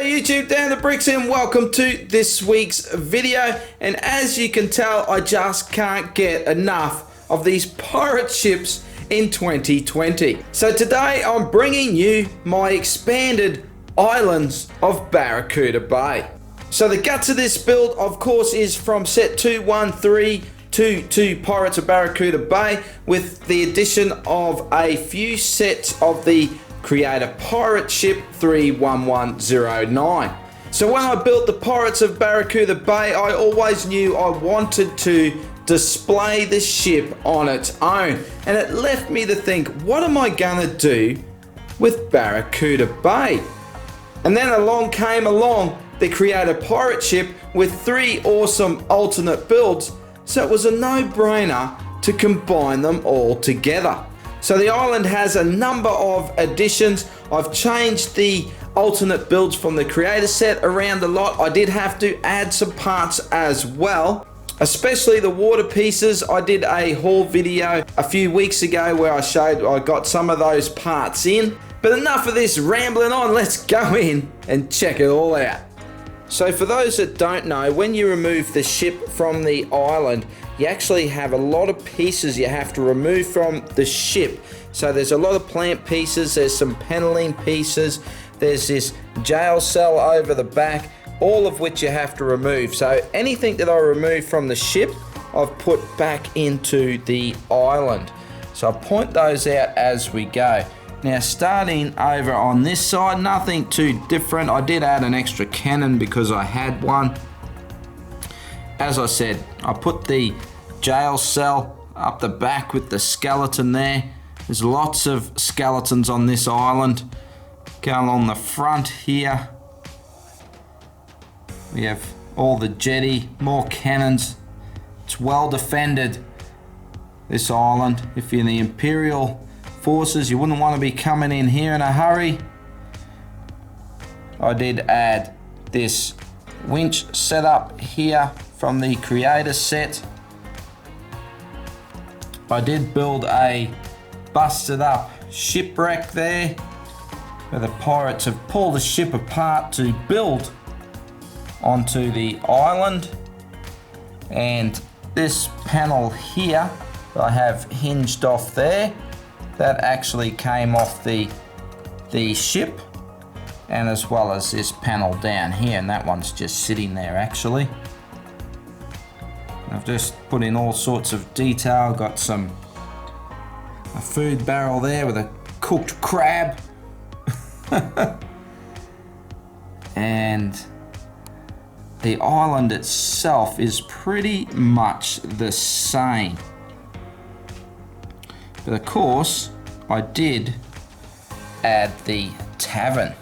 G'day YouTube, Dan the Bricks, and welcome to this week's video. And as you can tell, I just can't get enough of these pirate ships in 2020. So today I'm bringing you my expanded islands of Barracuda Bay. So the guts of this build, of course, is from set 21322 Pirates of Barracuda Bay, with the addition of a few sets of the Creator Pirate Ship 31109. So when I built the Pirates of Barracuda Bay, I always knew I wanted to display the ship on its own, and it left me to think, what am I gonna do with Barracuda Bay? And then came along the Creator Pirate Ship with 3 awesome alternate builds, so it was a no-brainer to combine them all together. So the island has a number of additions. I've changed the alternate builds from the creator set around a lot. I did have to add some parts as well, especially the water pieces. I did a haul video a few weeks ago where I got some of those parts in. But enough of this rambling on, let's go in and check it all out. So for those that don't know, when you remove the ship from the island, you actually have a lot of pieces you have to remove from the ship. So there's a lot of plant pieces, there's some paneling pieces, there's this jail cell over the back, all of which you have to remove. So anything that I remove from the ship, I've put back into the island. So I'll point those out as we go. Now starting over on this side, nothing too different. I did add an extra cannon because I had one. As I said, I put the jail cell up the back with the skeleton there. There's lots of skeletons on this island. Going on the front here, we have all the jetty, more cannons. It's well defended, this island. If you're in the Imperial forces, you wouldn't want to be coming in here in a hurry. I did add this winch setup here from the creator set. I did build a busted up shipwreck there, where the pirates have pulled the ship apart to build onto the island. And this panel here that I have hinged off there, that actually came off the ship, and as well as this panel down here, and that one's just sitting there actually. I've just put in all sorts of detail. Got a food barrel there with a cooked crab. And the island itself is pretty much the same. But of course, I did add the tavern.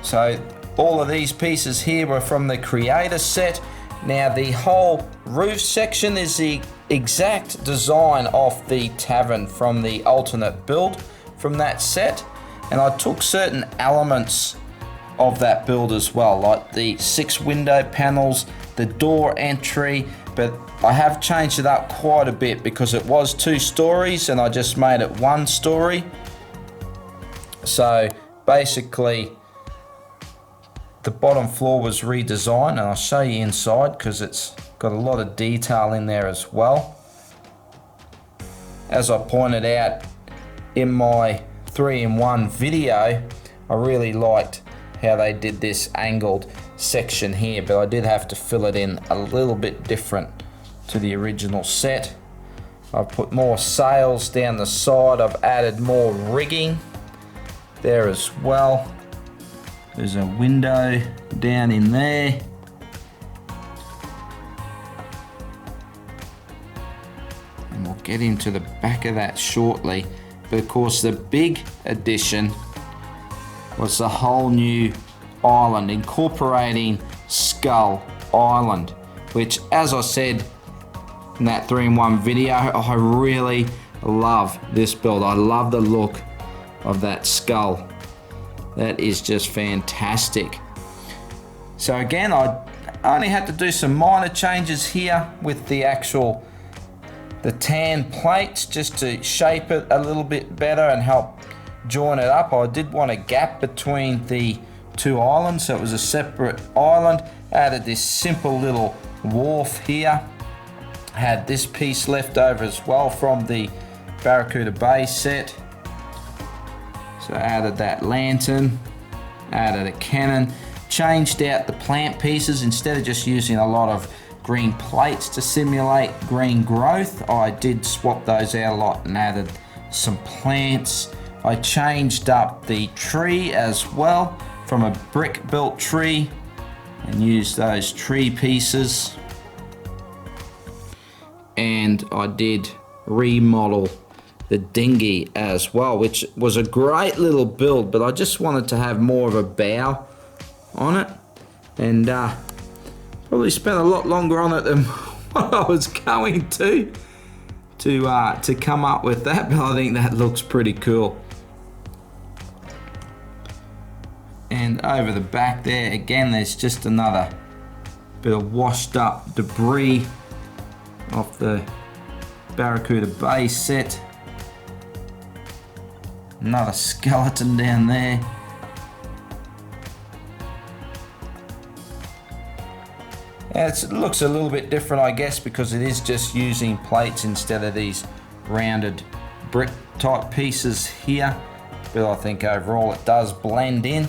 So all of these pieces here were from the creator set. Now the whole roof section is the exact design of the tavern from the alternate build from that set. And I took certain elements of that build as well, like the 6 window panels, the door entry, but I have changed it up quite a bit because it was 2 stories and I just made it 1 story. So basically the bottom floor was redesigned, and I'll show you inside because it's got a lot of detail in there as well. As I pointed out in my 3-in-1 video, I really liked how they did this angled section here, but I did have to fill it in a little bit different to the original set. I've put more sails down the side. I've added more rigging there as well. There's a window down in there. And we'll get into the back of that shortly. But of course the big addition was the whole new island, incorporating Skull Island, which, as I said in that 3-in-1 video, I really love this build. I love the look of that skull. That is just fantastic. So again, I only had to do some minor changes here with the tan plates, just to shape it a little bit better and help join it up. I did want a gap between the two islands, so it was a separate island. Added this simple little wharf here. Had this piece left over as well from the Barracuda Bay set. So added that lantern, added a cannon, changed out the plant pieces. Instead of just using a lot of green plates to simulate green growth, I did swap those out a lot and added some plants. I changed up the tree as well from a brick built tree and used those tree pieces. And I did remodel the dinghy as well, which was a great little build, but I just wanted to have more of a bow on it, and probably spent a lot longer on it than what I was going to come up with that, but I think that looks pretty cool. And over the back there, again, there's just another bit of washed up debris off the Barracuda Bay set. Another skeleton down there. Yeah, it looks a little bit different, I guess, because it is just using plates instead of these rounded brick type pieces here. But I think overall it does blend in.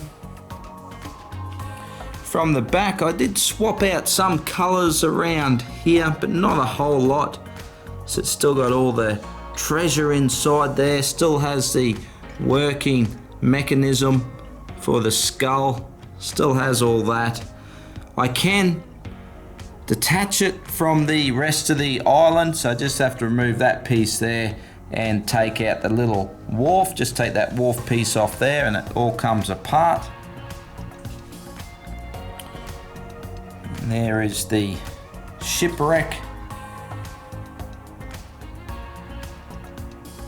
From the back, I did swap out some colours around here, but not a whole lot. So it's still got all the treasure inside there, still has the working mechanism for the skull, still has all that. I can detach it from the rest of the island, so I just have to remove that piece there and take out the little wharf. Just take that wharf piece off there and it all comes apart. And there is the shipwreck.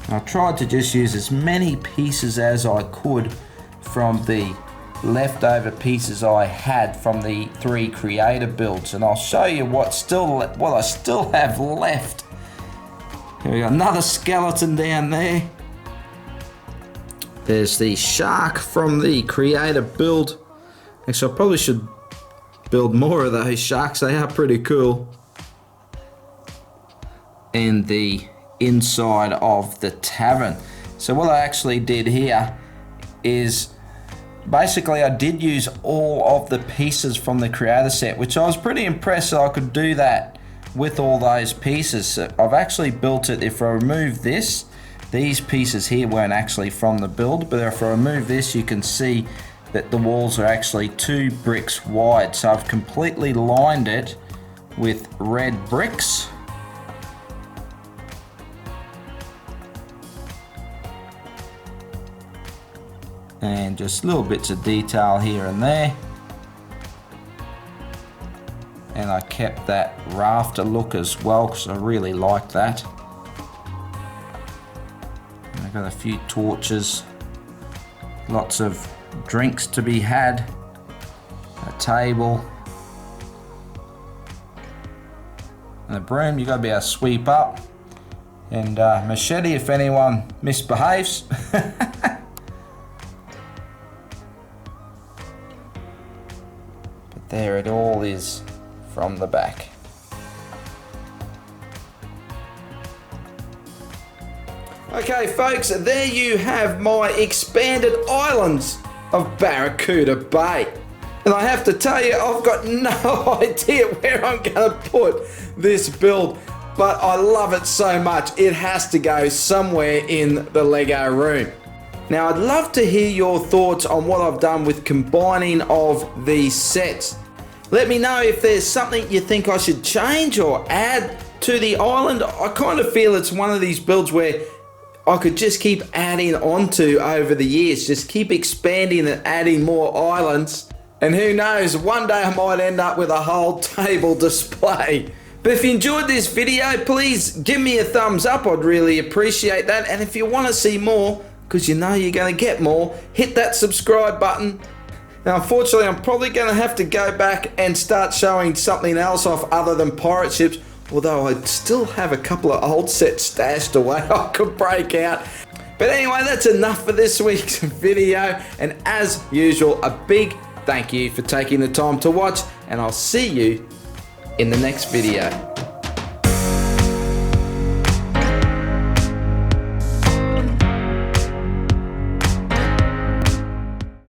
I tried to just use as many pieces as I could from the leftover pieces I had from the 3 creator builds, and I'll show you what I still have left. Here we go, another skeleton down there. There's the shark from the creator build. Actually, I probably should build more of those sharks, they are pretty cool. And the inside of the tavern. So what I actually did here is basically I did use all of the pieces from the creator set, which I was pretty impressed that I could do that with all those pieces. So I've actually built it. If I remove this, these pieces here weren't actually from the build, but if I remove this, you can see that the walls are actually 2 bricks wide. So I've completely lined it with red bricks. And just little bits of detail here and there. And I kept that rafter look as well because I really like that. And I've got a few torches, lots of drinks to be had, a table, and a broom you got to be able to sweep up, and machete if anyone misbehaves. There it all is from the back. Okay folks, there you have my expanded islands of Barracuda Bay. And I have to tell you, I've got no idea where I'm going to put this build, but I love it so much, it has to go somewhere in the Lego room. Now I'd love to hear your thoughts on what I've done with combining of these sets. Let me know if there's something you think I should change or add to the island. I kind of feel it's one of these builds where I could just keep adding onto over the years, just keep expanding and adding more islands. And who knows, one day I might end up with a whole table display. But if you enjoyed this video, please give me a thumbs up, I'd really appreciate that. And if you want to see more, because you know you're going to get more, hit that subscribe button. Now unfortunately I'm probably going to have to go back and start showing something else off other than pirate ships, although I still have a couple of old sets stashed away I could break out. But anyway, that's enough for this week's video. And as usual, a big thank you for taking the time to watch. And I'll see you in the next video.